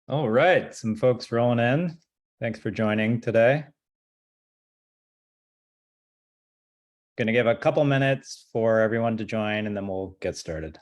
All right, some folks rolling in. Thanks for joining today. Going to give a couple minutes for everyone to join and then we'll get started.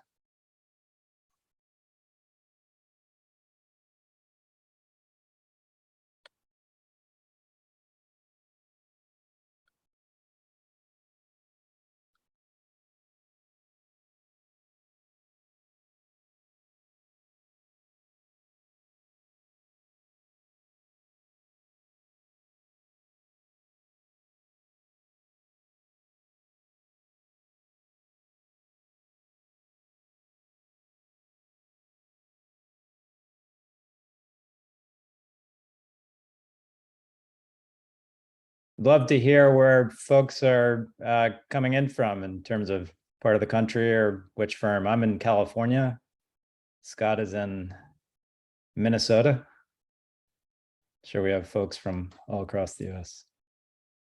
Love to hear where folks are coming in from in terms of part of the country or which firm. I'm in California. Scott is in Minnesota. Sure, we have folks from all across the US.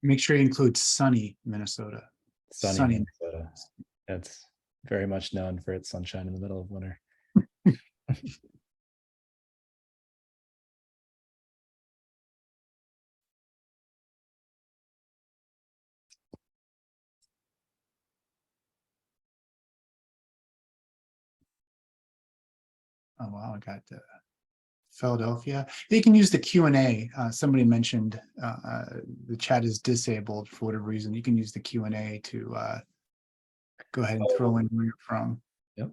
Make sure you include sunny Minnesota. Sunny Minnesota. It's very much known for its sunshine in the middle of winter. Oh, wow, I got Philadelphia. They can use the Q&A. Somebody mentioned the chat is disabled for whatever reason. You can use the Q&A to go ahead and throw in where you're from. Yep.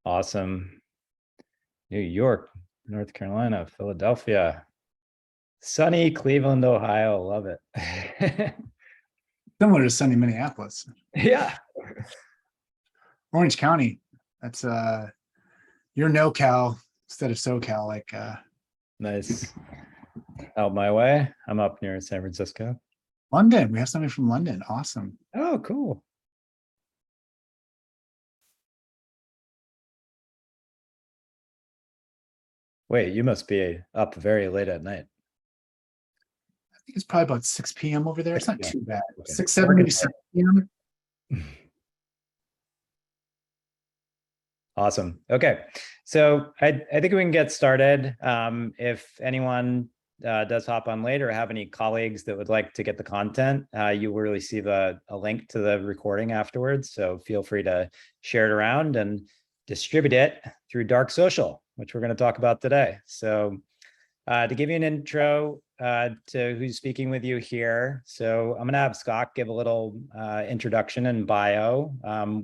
Awesome. New York, North Carolina, Philadelphia. Sunny Cleveland, Ohio. Love it. Similar to sunny Minneapolis. Yeah. Orange County. That's you're NoCal instead of SoCal, like Nice. Out my way. I'm up near San Francisco. London. We have somebody from London. Awesome. Oh, cool. Wait, you must be up very late at night. I think it's probably about 6 p.m. over there. It's not too bad. Okay. 6, 7, maybe 7 p.m. Awesome. Okay. So I think we can get started. If anyone does hop on late or have any colleagues that would like to get the content, you will receive a link to the recording afterwards. So feel free to share it around and distribute it through dark social, which we're going to talk about today. So to give you an intro to who's speaking with you here. So I'm going to have Scott give a little introduction and bio.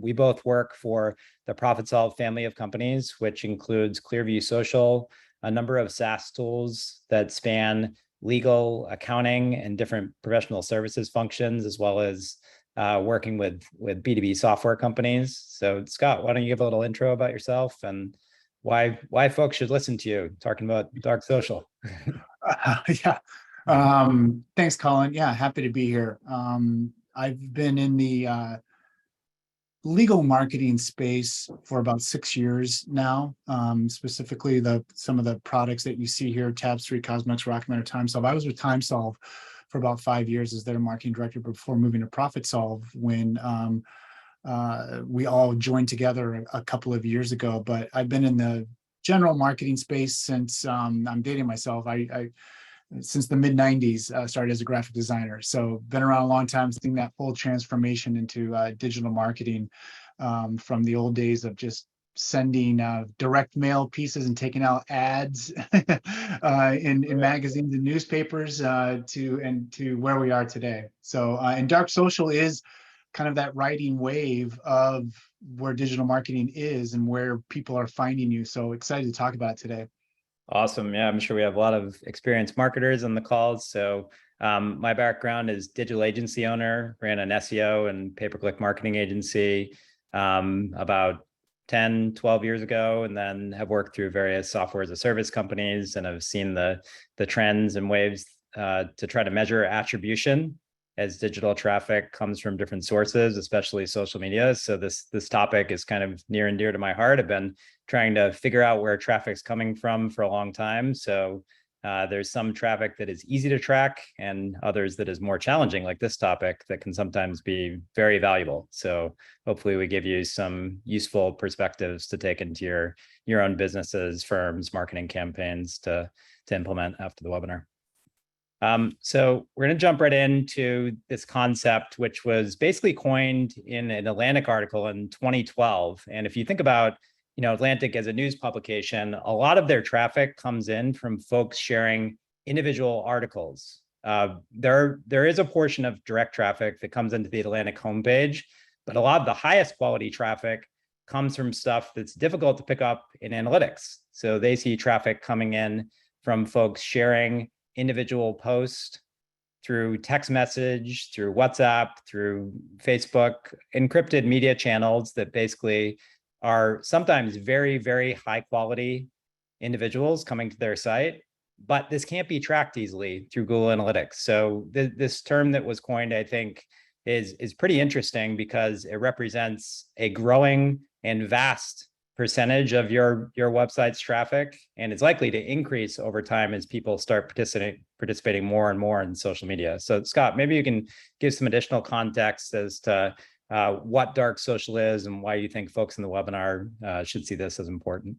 We both work for the ProfitSolve family of companies, which includes Clearview Social, a number of SaaS tools that span legal, accounting, and different professional services functions, as well as working with B2B software companies. So Scott, why don't you give a little intro about yourself and why folks should listen to you talking about dark social? Yeah. Thanks, Colin. Yeah, happy to be here. I've been in the legal marketing space for about 6 years now. Specifically, some of the products that you see here, Tapestry, Cosmetics, Rockman, or TimeSolve. I was with TimeSolve for about 5 years as their marketing director before moving to ProfitSolve when we all joined together a couple of years ago. But I've been in the general marketing space since I'm dating myself. I since the mid 90s, started as a graphic designer. So been around a long time, seeing that full transformation into digital marketing from the old days of just sending direct mail pieces and taking out ads in magazines and newspapers to where we are today. So and dark social is kind of that riding wave of where digital marketing is and where people are finding you. So excited to talk about it today. Awesome. Yeah, I'm sure we have a lot of experienced marketers on the calls. So my background is digital agency owner, ran an SEO and pay-per-click marketing agency about 10, 12 years ago, and then have worked through various software as a service companies and have seen the trends and waves to try to measure attribution as digital traffic comes from different sources, especially social media. So this topic is kind of near and dear to my heart. I've been trying to figure out where traffic's coming from for a long time. So There's some traffic that is easy to track and others that is more challenging, like this topic, that can sometimes be very valuable. So hopefully we give you some useful perspectives to take into your own businesses, firms, marketing campaigns to implement after the webinar. So we're going to jump right into this concept, which was basically coined in an Atlantic article in 2012. And if you think about, Atlantic as a news publication, a lot of their traffic comes in from folks sharing individual articles. There is a portion of direct traffic that comes into the Atlantic homepage, but a lot of the highest quality traffic comes from stuff that's difficult to pick up in analytics. So they see traffic coming in from folks sharing individual posts through text message, through WhatsApp, through Facebook, encrypted media channels that basically are sometimes very, very high quality individuals coming to their site, but this can't be tracked easily through Google Analytics. So this term that was coined, I think, is pretty interesting because it represents a growing and vast percentage of your website's traffic, and it's likely to increase over time as people start participating more and more in social media. So Scott, maybe you can give some additional context as to what dark social is and why you think folks in the webinar should see this as important.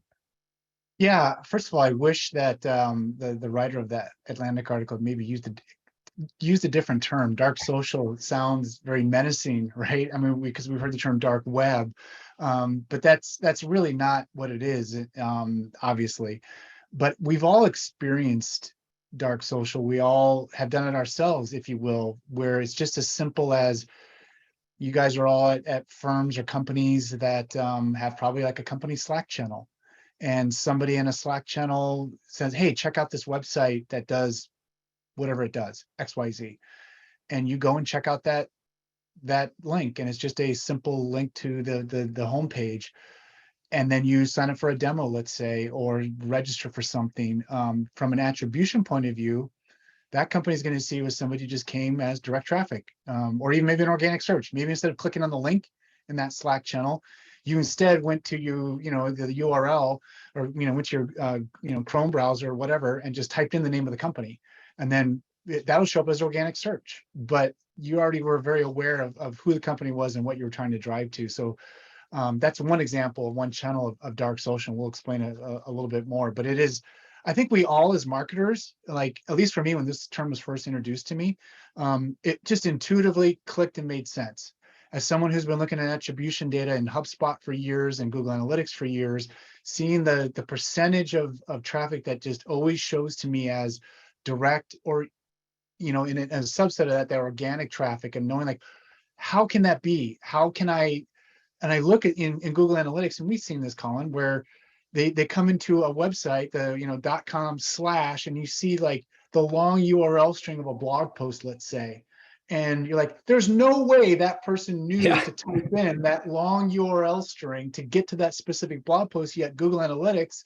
Yeah, first of all, I wish that the writer of that Atlantic article maybe used a different term. Dark social sounds very menacing, right? I mean, because we've heard the term dark web, but that's really not what it is, obviously. But we've all experienced dark social. We all have done it ourselves, if you will, where it's just as simple as you guys are all at firms or companies that have probably like a company Slack channel. And somebody in a Slack channel says, hey, check out this website that does whatever it does, XYZ. And you go and check out that link, and it's just a simple link to the homepage. And then you sign up for a demo, let's say, or register for something. From an attribution point of view, that company is going to see was somebody who just came as direct traffic, or even maybe an organic search. Maybe instead of clicking on the link in that Slack channel, you instead went to the URL, or went to your Chrome browser or whatever, and just typed in the name of the company, and then that'll show up as organic search. But you already were very aware of who the company was and what you were trying to drive to. So that's one example of one channel of dark social. We'll explain it a little bit more, but it is. I think we all, as marketers, like, at least for me, when this term was first introduced to me, it just intuitively clicked and made sense. As someone who's been looking at attribution data in HubSpot for years and Google Analytics for years, seeing the percentage of traffic that just always shows to me as direct, or in as a subset of that organic traffic, and knowing, like, how can that be? How can I? And I look at in Google Analytics, and we've seen this, Colin, where they come into a website, the .com/, and you see like the long URL string of a blog post, let's say, and you're like, there's no way that person knew to type in that long URL string to get to that specific blog post, yet Google Analytics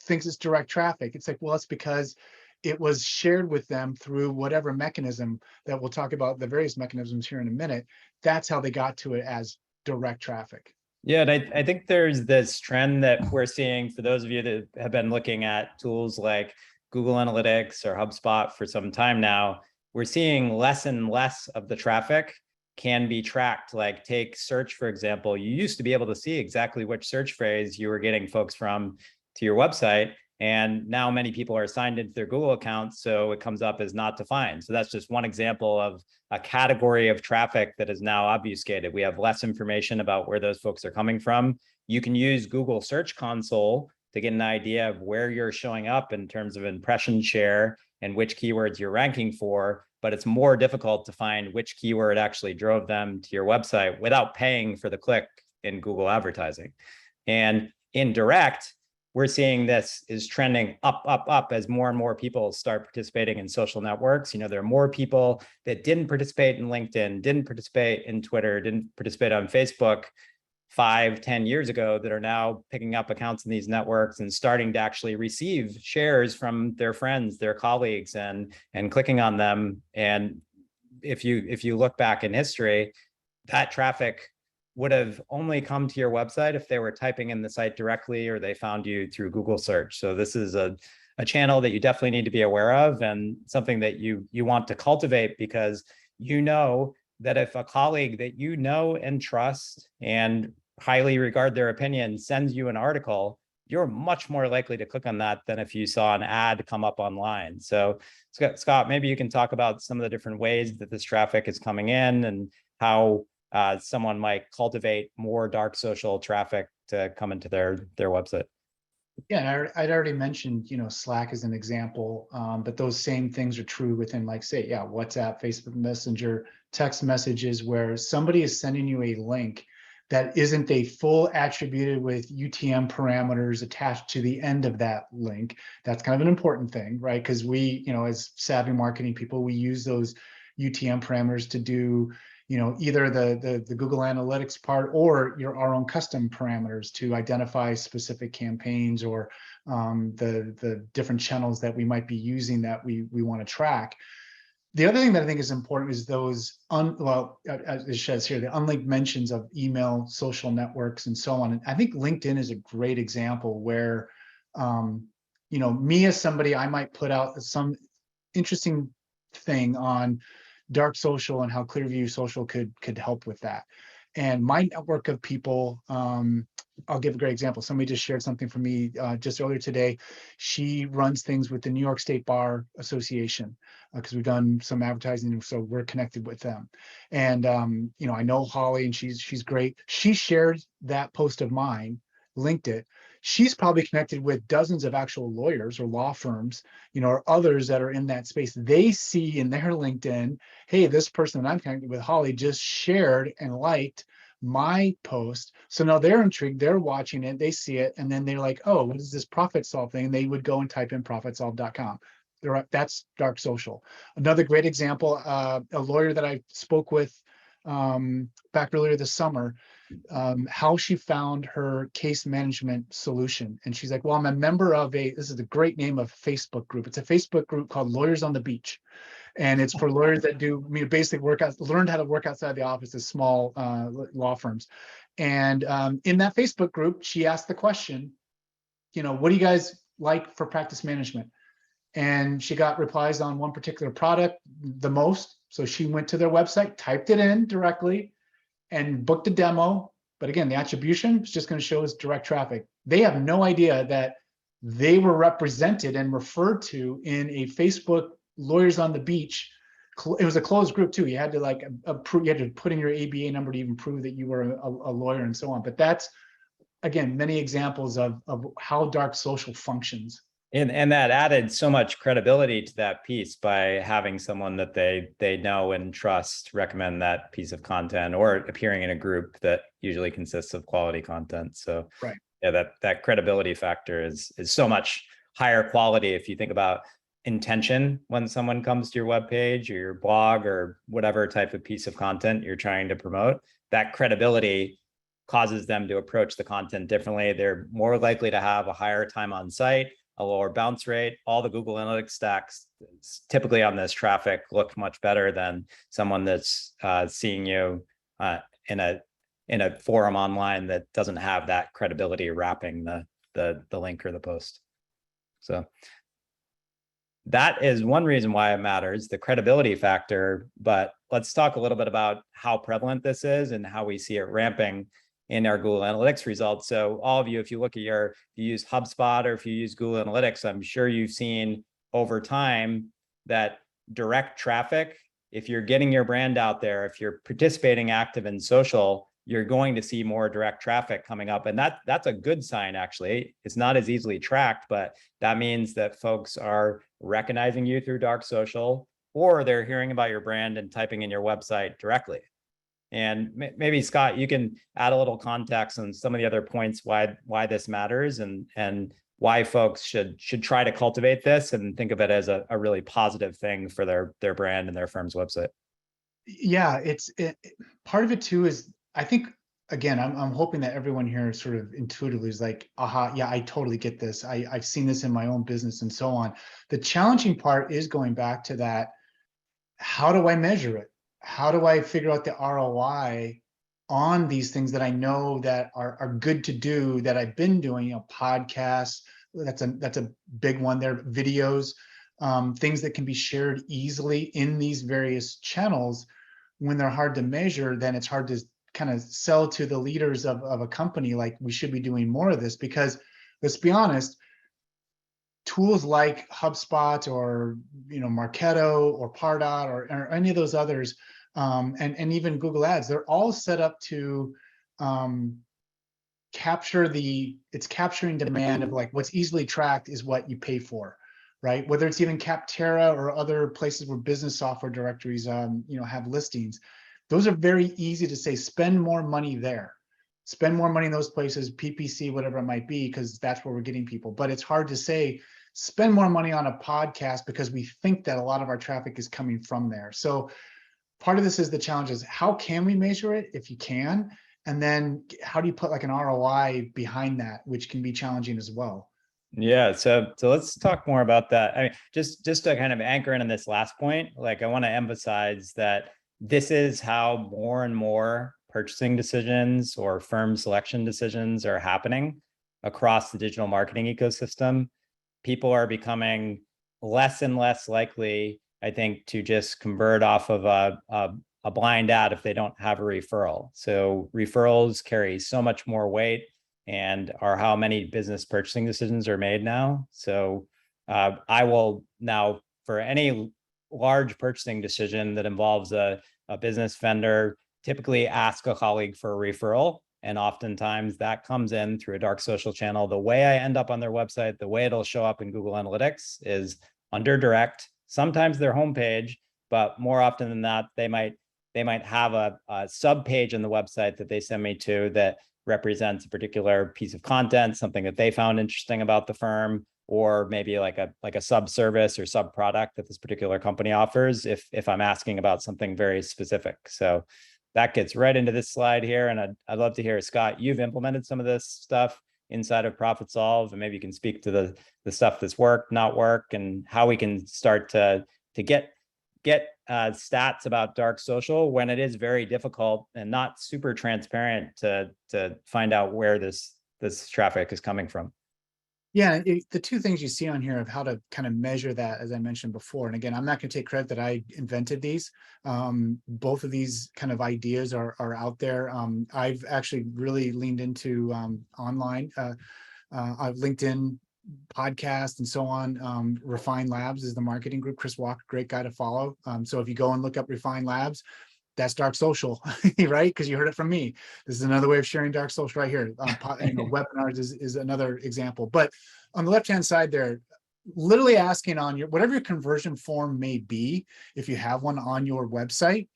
thinks it's direct traffic. It's like, well, it's because it was shared with them through whatever mechanism that we'll talk about, the various mechanisms here in a minute. That's how they got to it as direct traffic. Yeah, and I think there's this trend that we're seeing for those of you that have been looking at tools like Google Analytics or HubSpot for some time now. We're seeing less and less of the traffic can be tracked. Like, take search, for example. You used to be able to see exactly which search phrase you were getting folks from to your website. And now many people are signed into their Google accounts, so it comes up as not defined. So that's just one example of a category of traffic that is now obfuscated. We have less information about where those folks are coming from. You can use Google Search Console to get an idea of where you're showing up in terms of impression share and which keywords you're ranking for, but it's more difficult to find which keyword actually drove them to your website without paying for the click in Google advertising. And in direct, we're seeing this is trending up as more and more people start participating in social networks. There are more people that didn't participate in LinkedIn, didn't participate in Twitter, didn't participate on Facebook 5-10 years ago that are now picking up accounts in these networks and starting to actually receive shares from their friends, their colleagues, and clicking on them. And if you look back in history, that traffic would have only come to your website if they were typing in the site directly or they found you through Google search. So this is a a channel that you definitely need to be aware of, and something that you want to cultivate, because you know that if a colleague that you know and trust and highly regard their opinion sends you an article, you're much more likely to click on that than if you saw an ad come up online. So Scott, maybe you can talk about some of the different ways that this traffic is coming in, and how someone might cultivate more dark social traffic to come into their website. Yeah, and I'd already mentioned, Slack as an example, but those same things are true within, like, say, yeah, WhatsApp, Facebook Messenger, text messages, where somebody is sending you a link that isn't a full attributed with UTM parameters attached to the end of that link. That's kind of an important thing, right? Because we, as savvy marketing people, we use those UTM parameters to do either the Google Analytics part, or our own custom parameters to identify specific campaigns, or the different channels that we might be using that we want to track. The other thing that I think is important is those, as it says here, the unlinked mentions of email, social networks, and so on. And I think LinkedIn is a great example where, me as somebody, I might put out some interesting thing on dark social and how Clearview Social could help with that. And my network of people, I'll give a great example. Somebody just shared something for me just earlier today. She runs things with the New York State Bar Association, because we've done some advertising, so we're connected with them. And I know Holly, and she's great. She shared that post of mine, linked it. She's probably connected with dozens of actual lawyers or law firms, or others that are in that space. They see in their LinkedIn, hey, this person that I'm connected with, Holly, just shared and liked my post. So now they're intrigued, they're watching it, they see it, and then they're like, oh, what is this Profit Solve thing? And they would go and type in profitsolve.com. That's dark social. Another great example, a lawyer that I spoke with back earlier this summer, how she found her case management solution. And she's like, well, I'm a member of this is a great name of Facebook group. It's a Facebook group called Lawyers on the Beach. And it's for lawyers that basically learned how to work outside the office as small law firms. And in that Facebook group, she asked the question, what do you guys like for practice management? And she got replies on one particular product the most. So she went to their website, typed it in directly, and booked a demo. But again, the attribution is just going to show us direct traffic. They have no idea that they were represented and referred to in a Facebook Lawyers on the Beach. It was a closed group too. You had to approve, you had to put in your ABA number to even prove that you were a lawyer, and so on. But that's, again, many examples of how dark social functions. And that added so much credibility to that piece by having someone that they know and trust recommend that piece of content, or appearing in a group that usually consists of quality content. So right. Yeah, that credibility factor is so much higher quality if you think about intention when someone comes to your webpage or your blog or whatever type of piece of content you're trying to promote. That credibility causes them to approach the content differently. They're more likely to have a higher time on site, a lower bounce rate. All the Google Analytics stacks typically on this traffic look much better than someone that's seeing you in a forum online that doesn't have that credibility wrapping the link or the post. So that is one reason why it matters, the credibility factor. But let's talk a little bit about how prevalent this is and how we see it ramping in our Google Analytics results. So all of you, if you look at if you use HubSpot or if you use Google Analytics, I'm sure you've seen over time that direct traffic, if you're getting your brand out there, if you're participating active in social, you're going to see more direct traffic coming up. And that's a good sign, actually. It's not as easily tracked, but that means that folks are recognizing you through dark social, or they're hearing about your brand and typing in your website directly. And maybe, Scott, you can add a little context on some of the other points why this matters, and why folks should try to cultivate this and think of it as a really positive thing for their brand and their firm's website. Yeah, part of it too is, I think, again, I'm hoping that everyone here sort of intuitively is like, aha, yeah, I totally get this. I've seen this in my own business and so on. The challenging part is going back to that. How do I measure it? How do I figure out the ROI on these things that I know that are good to do, that I've been doing, podcasts, That's a big one there. Videos, things that can be shared easily in these various channels. When they're hard to measure, then it's hard to kind of sell to the leaders of a company like we should be doing more of this, because let's be honest, tools like HubSpot or Marketo or Pardot or any of those others, and even Google Ads, they're all set up to it's capturing demand of like what's easily tracked is what you pay for, right? Whether it's even Capterra or other places where business software directories have listings, those are very easy to say spend more money there, spend more money in those places, PPC, whatever it might be, because that's where we're getting people. But it's hard to say spend more money on a podcast because we think that a lot of our traffic is coming from there. So part of this is the challenge is how can we measure it if you can? And then how do you put like an ROI behind that, which can be challenging as well. Yeah, so let's talk more about that. I mean, just to kind of anchor in on this last point, like I want to emphasize that this is how more and more purchasing decisions or firm selection decisions are happening across the digital marketing ecosystem. People are becoming less and less likely, I think, to just convert off of a blind ad if they don't have a referral. So referrals carry so much more weight and are how many business purchasing decisions are made now. So I will now, for any large purchasing decision that involves a business vendor, typically ask a colleague for a referral. And oftentimes that comes in through a dark social channel. The way I end up on their website, the way it'll show up in Google Analytics is under direct, sometimes their homepage, but more often than not, they might have a sub page on the website that they send me to that represents a particular piece of content, something that they found interesting about the firm, or maybe like a sub service or sub product that this particular company offers if I'm asking about something very specific. So that gets right into this slide here. And I'd love to hear, Scott, you've implemented some of this stuff inside of ProfitSolve, and maybe you can speak to the stuff that's worked, not work, and how we can start to get stats about dark social when it is very difficult and not super transparent to find out where this traffic is coming from. Yeah, the two things you see on here of how to kind of measure that, as I mentioned before, and again, I'm not going to take credit that I invented these. Both of these kind of ideas are out there. I've actually really leaned into online, LinkedIn, podcast, and so on. Refine Labs is the marketing group. Chris Walker, great guy to follow. So if you go and look up Refine Labs, that's dark social, right? Because you heard it from me. This is another way of sharing dark social right here. Webinars is another example. But on the left-hand side there, literally asking on your, whatever your conversion form may be, if you have one on your website.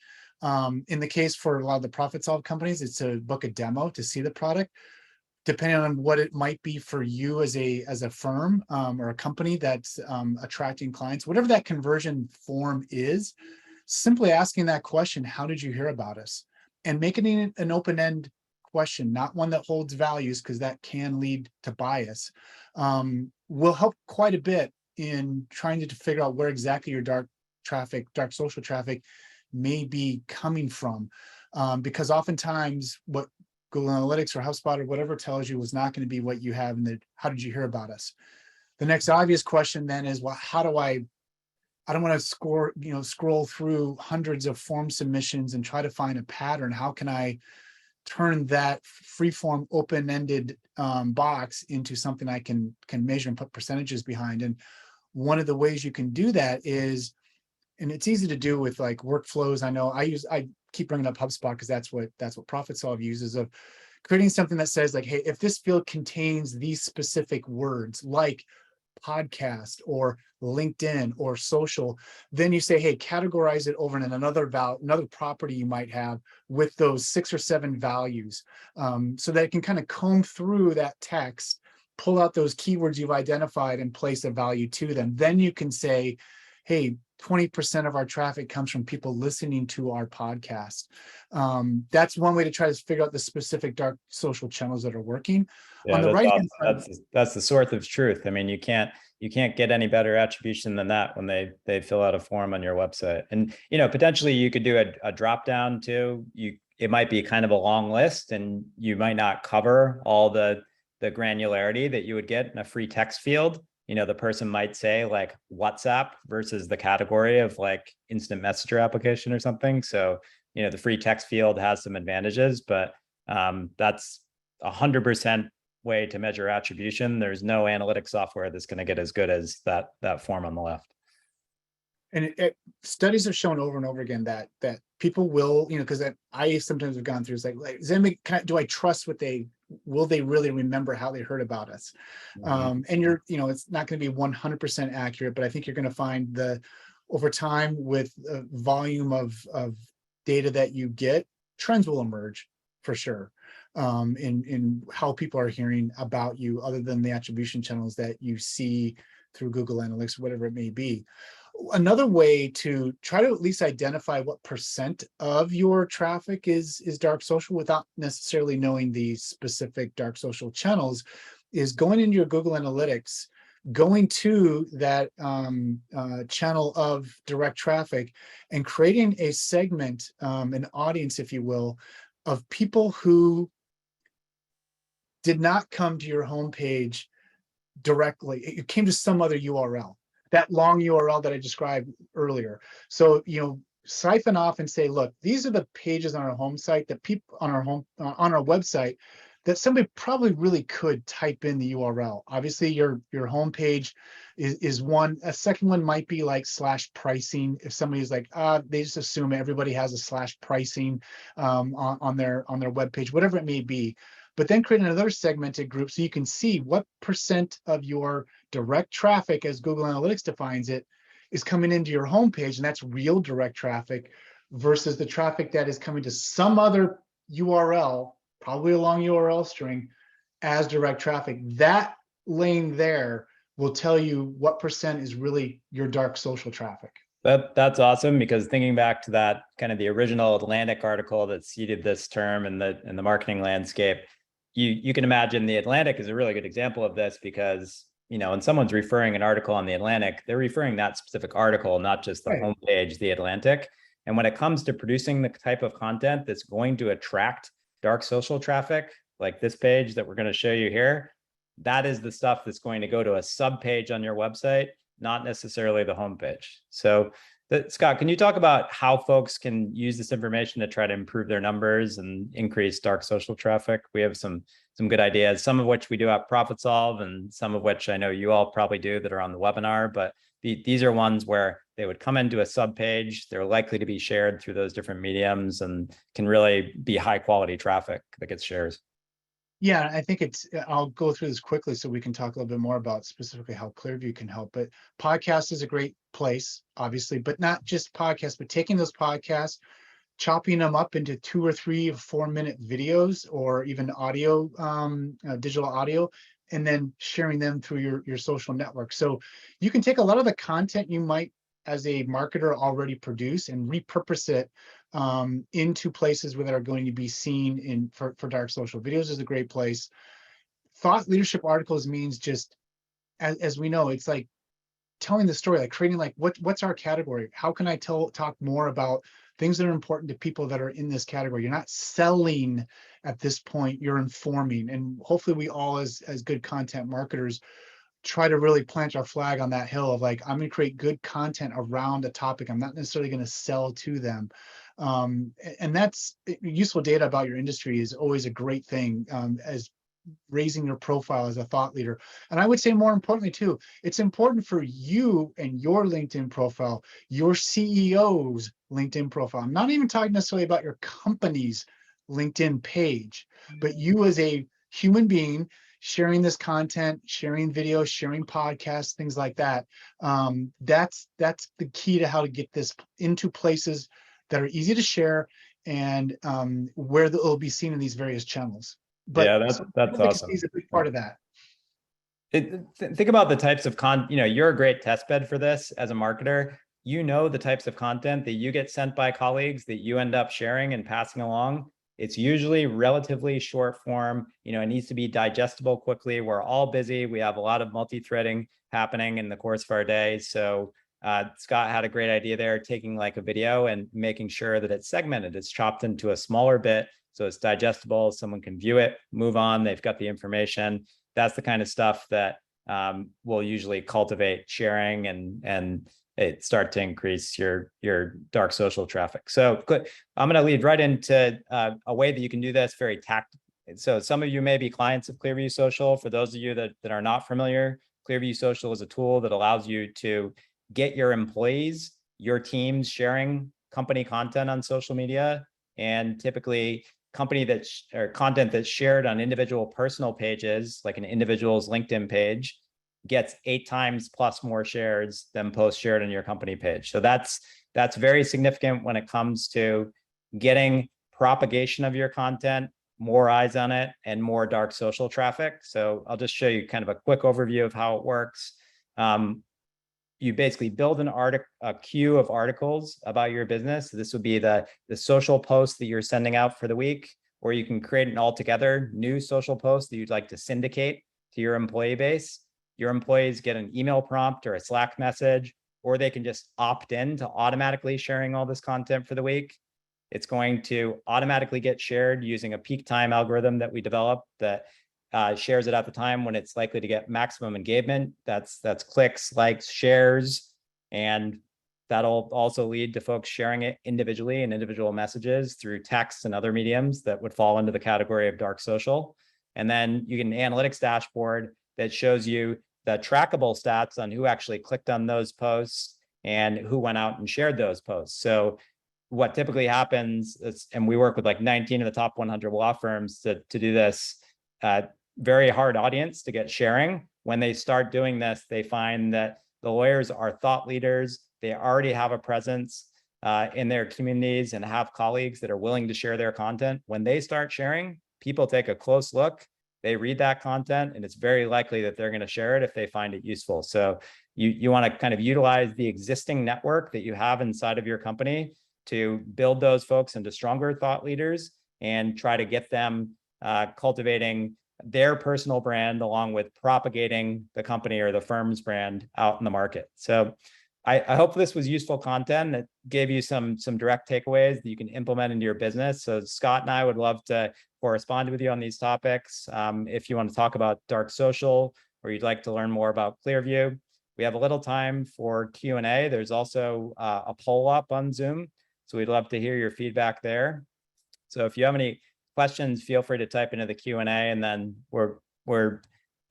In the case for a lot of the ProfitSolve companies, it's to book a demo to see the product. Depending on what it might be for you as a firm or a company that's attracting clients, whatever that conversion form is, simply asking that question, how did you hear about us? And making it an open-end question, not one that holds values, because that can lead to bias, will help quite a bit in trying to figure out where exactly your dark social traffic may be coming from. Because oftentimes what Google Analytics or HubSpot or whatever tells you was not going to be what you have in the, how did you hear about us? The next obvious question then is, well, how do I don't want to scroll through hundreds of form submissions and try to find a pattern. How can I turn that free-form open-ended box into something I can measure and put percentages behind? And one of the ways you can do that is, and it's easy to do with like workflows. I know I keep bringing up HubSpot because that's what ProfitSolve uses, of creating something that says like, hey, if this field contains these specific words like podcast or LinkedIn or social, then you say, hey, categorize it over in another property you might have with those 6 or 7 values, so that it can kind of comb through that text, pull out those keywords you've identified and place a value to them. Then you can say, hey, 20% of our traffic comes from people listening to our podcast. That's one way to try to figure out the specific dark social channels that are working. Yeah, on the right hand awesome. side, that's the source of truth. I mean, you can't get any better attribution than that when they fill out a form on your website. And potentially you could do a drop down too. It might be kind of a long list, and you might not cover all the the granularity that you would get in a free text field. The person might say like WhatsApp versus the category of like instant messenger application or something. So, the free text field has some advantages, but that's 100% way to measure attribution. There's no analytic software that's going to get as good as that form on the left. And studies have shown over and over again that people will, because I sometimes have gone through, it's like does anybody, do I trust will they really remember how they heard about us? Mhm. And it's not going to be 100% accurate, but I think you're going to find over time with volume of data that you get, trends will emerge for sure. In how people are hearing about you, other than the attribution channels that you see through Google Analytics, whatever it may be. Another way to try to at least identify what percent of your traffic is dark social without necessarily knowing the specific dark social channels is going into your Google Analytics, going to that channel of direct traffic and creating a segment, an audience, if you will, of people who did not come to your homepage directly. It came to some other URL, that long URL that I described earlier. So, siphon off and say, look, these are the pages on our home site that people on our website that somebody probably really could type in the URL. Obviously, your homepage is one. A second one might be like /pricing. If somebody's like, they just assume everybody has a /pricing on their webpage, whatever it may be. But then create another segmented group so you can see what percent of your direct traffic, as Google Analytics defines it, is coming into your homepage, and that's real direct traffic, versus the traffic that is coming to some other URL, probably a long URL string, as direct traffic. That lane there will tell you what percent is really your dark social traffic. That's awesome, because thinking back to that kind of the original Atlantic article that seeded this term in the marketing landscape, you can imagine the Atlantic is a really good example of this, because when someone's referring an article on the Atlantic, they're referring that specific article, not just the homepage, the Atlantic. And when it comes to producing the type of content that's going to attract dark social traffic, like this page that we're going to show you here, that is the stuff that's going to go to a sub page on your website, not necessarily the homepage. So Scott, can you talk about how folks can use this information to try to improve their numbers and increase dark social traffic? We have some good ideas, some of which we do at ProfitSolve, and some of which I know you all probably do that are on the webinar. But these are ones where they would come into a sub page. They're likely to be shared through those different mediums and can really be high quality traffic that gets shares. Yeah, I think I'll go through this quickly so we can talk a little bit more about specifically how Clearview can help. But podcast is a great place, obviously, but not just podcasts, but taking those podcasts, chopping them up into 2 or 3 or 4 minute videos, or even audio, digital audio, and then sharing them through your social network. So you can take a lot of the content you might, as a marketer, already produce and repurpose it into places where that are going to be seen for dark social. Videos is a great place. Thought leadership articles means just, as we know, it's like telling the story, like creating like what's our category? How can I talk more about things that are important to people that are in this category? You're not selling at this point, you're informing. And hopefully we all, as good content marketers, try to really plant our flag on that hill of like, I'm going to create good content around a topic. I'm not necessarily going to sell to them. And that's useful data about your industry is always a great thing, as raising your profile as a thought leader. And I would say more importantly too, it's important for you and your LinkedIn profile, your CEO's LinkedIn profile. I'm not even talking necessarily about your company's LinkedIn page, but you as a human being sharing this content, sharing videos, sharing podcasts, things like that. That's the key to how to get this into places that are easy to share and where it'll be seen in these various channels. But Yeah, that's awesome. is a big part of that. Think about the types of you're a great test bed for this as a marketer. The types of content that you get sent by colleagues that you end up sharing and passing along. It's usually relatively short form. It needs to be digestible quickly. We're all busy. We have a lot of multi-threading happening in the course of our day. So Scott had a great idea there, taking like a video and making sure that it's segmented. It's chopped into a smaller bit So it's digestible, someone can view it, move on, they've got the information. That's the kind of stuff that will usually cultivate sharing and it start to increase your dark social traffic. So I'm going to lead right into a way that you can do this very tactical. So some of you may be clients of Clearview Social. For those of you that are not familiar, Clearview Social is a tool that allows you to get your employees, your teams sharing company content on social media, and typically or content that's shared on individual personal pages, like an individual's LinkedIn page, gets 8 times plus more shares than posts shared on your company page. So that's very significant when it comes to getting propagation of your content, more eyes on it, and more dark social traffic. So I'll just show you kind of a quick overview of how it works. You basically build a queue of articles about your business. This would be the social post that you're sending out for the week, or you can create an altogether new social post that you'd like to syndicate to your employee base. Your employees get an email prompt or a Slack message, or they can just opt in to automatically sharing all this content for the week. It's going to automatically get shared using a peak time algorithm that we developed that shares it at the time when it's likely to get maximum engagement. That's clicks, likes, shares, and that'll also lead to folks sharing it individually in individual messages through text and other mediums that would fall into the category of dark social. And then you get an analytics dashboard that shows you the trackable stats on who actually clicked on those posts and who went out and shared those posts. So what typically happens is, and we work with like 19 of the top 100 law firms to do this, very hard audience to get sharing. When they start doing this, they find that the lawyers are thought leaders. They already have a presence in their communities and have colleagues that are willing to share their content. When they start sharing, people take a close look, they read that content, and it's very likely that they're going to share it if they find it useful. So you want to kind of utilize the existing network that you have inside of your company to build those folks into stronger thought leaders and try to get them cultivating their personal brand along with propagating the company or the firm's brand out in the market. So I hope this was useful content that gave you some direct takeaways that you can implement into your business. So Scott and I would love to correspond with you on these topics. If you want to talk about dark social or you'd like to learn more about Clearview, we have a little time for Q&A. There's also a poll up on Zoom. So we'd love to hear your feedback there. So if you have any questions, feel free to type into the Q&A, and then we're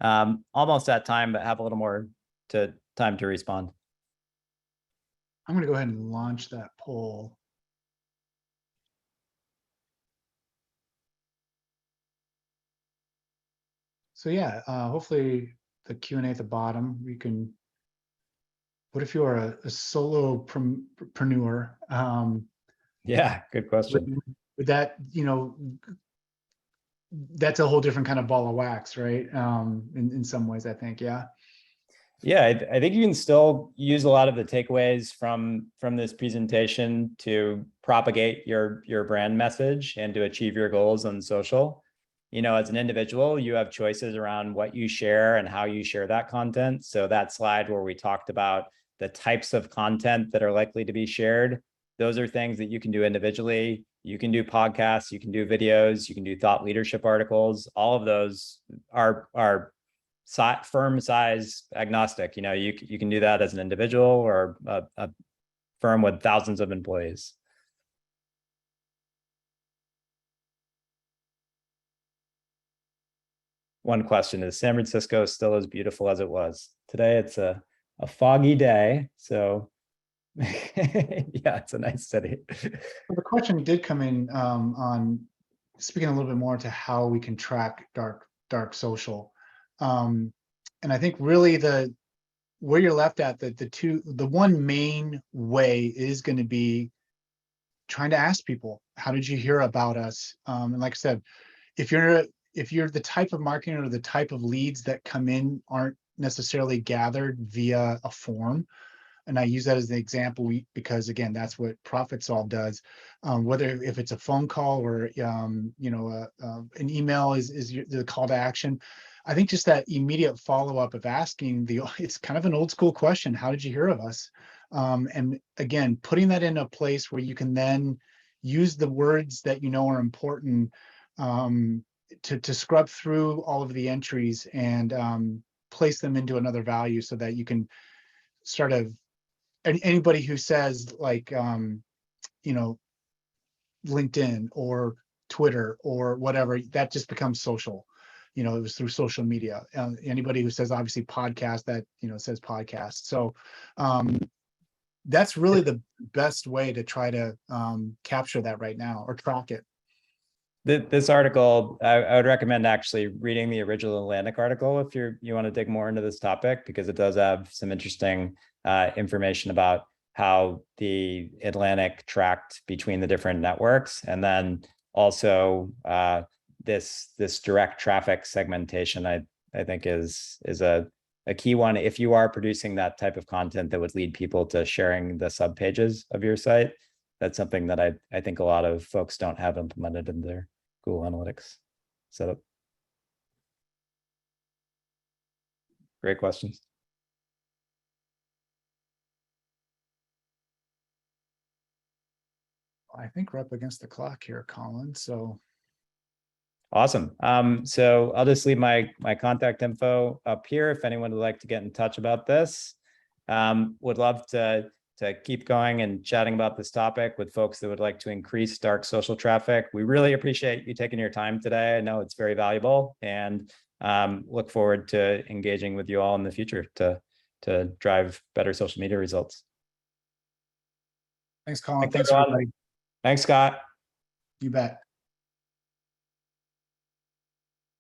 almost at time, but have a little more time to respond. I'm going to go ahead and launch that poll. So yeah, hopefully the Q&A at the bottom, we can, what if you're a solopreneur? Yeah, good question. With that, that's a whole different kind of ball of wax, right? In some ways, I think, yeah. Yeah, I think you can still use a lot of the takeaways from this presentation to propagate your brand message and to achieve your goals on social. As an individual, you have choices around what you share and how you share that content. So that slide where we talked about the types of content that are likely to be shared, those are things that you can do individually. You can do podcasts, you can do videos, you can do thought leadership articles. All of those are firm size agnostic. You can do that as an individual or a firm with thousands of employees. One question is, San Francisco still as beautiful as it was? Today it's a foggy day, so yeah, it's a nice city. Well, the question did come in on speaking a little bit more to how we can track dark social. And I think really where you're left at, the one main way is going to be trying to ask people, how did you hear about us? And like I said, if you're the type of marketing or the type of leads that come in aren't necessarily gathered via a form, and I use that as an example because again, that's what ProfitSolve does. Whether if it's a phone call or an email is the call to action. I think just that immediate follow-up of asking it's kind of an old school question. How did you hear of us? And again, putting that in a place where you can then use the words that you know are important, to scrub through all of the entries and place them into another value so that you can sort of, anybody who says like, you know, LinkedIn or Twitter or whatever, that just becomes social. You know, it was through social media. Anybody who says obviously podcast, that, you know, says podcast. So that's really the best way to try to capture that right now, or track it. This article, I would recommend actually reading the original Atlantic article if you want to dig more into this topic, because it does have some interesting information about how the Atlantic tracked between the different networks, and then also this direct traffic segmentation. I think is a key one if you are producing that type of content that would lead people to sharing the sub pages of your site. That's something that I think a lot of folks don't have implemented in their Google Analytics setup. Great questions. I think we're up against the clock here, Colin. So awesome. So I'll just leave my contact info up here if anyone would like to get in touch about this. Would love to keep going and chatting about this topic with folks that would like to increase dark social traffic. We really appreciate you taking your time today. I know it's very valuable, and look forward to engaging with you all in the future to drive better social media results. Thanks, Colin. Thanks, everybody. Thanks, Scott. You bet.